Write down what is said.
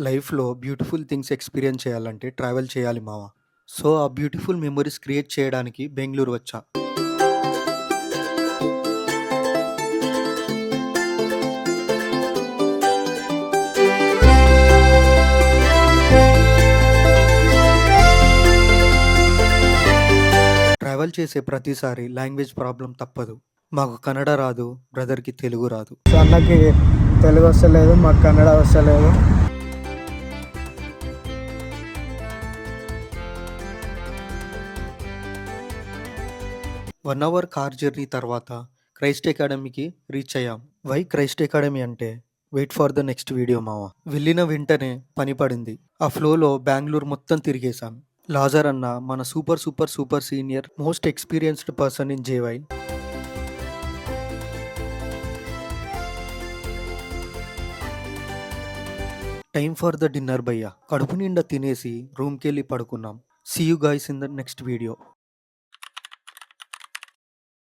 లైఫ్‌లో beautiful things experience చేయాలంటే travel చేయాలి మామ. సో, ఆ బ్యూటిఫుల్ మెమోరీస్ క్రియేట్ చేయడానికి బెంగుళూరు వచ్చా. ట్రావెల్ చేసే ప్రతిసారి లాంగ్వేజ్ ప్రాబ్లమ్ తప్పదు. మాకు కన్నడ రాదు, బ్రదర్‌కి తెలుగు రాదు. సో అన్నకి తెలుగు వస్తలేదు, మాకు కన్నడ వస్తలేదు. 1 అవర్ కార్ జర్నీ తర్వాత క్రైస్ట్ అకాడమీకి రీచ్ అయ్యాం. వై క్రైస్ట్ అకాడమీ అంటే wait for the next video మామ. వెళ్ళిన వెంటనే పని పడింది. ఆ ఫ్లోలో బెంగుళూరు మొత్తం తిరిగేశాం. లాజర్ అన్న మన super senior most experienced person in JY. Time for the dinner భయ్యా. కడుపు నిండా తినేసి రూమ్‌కెళ్ళి పడుకున్నాం. See you guys in the next video.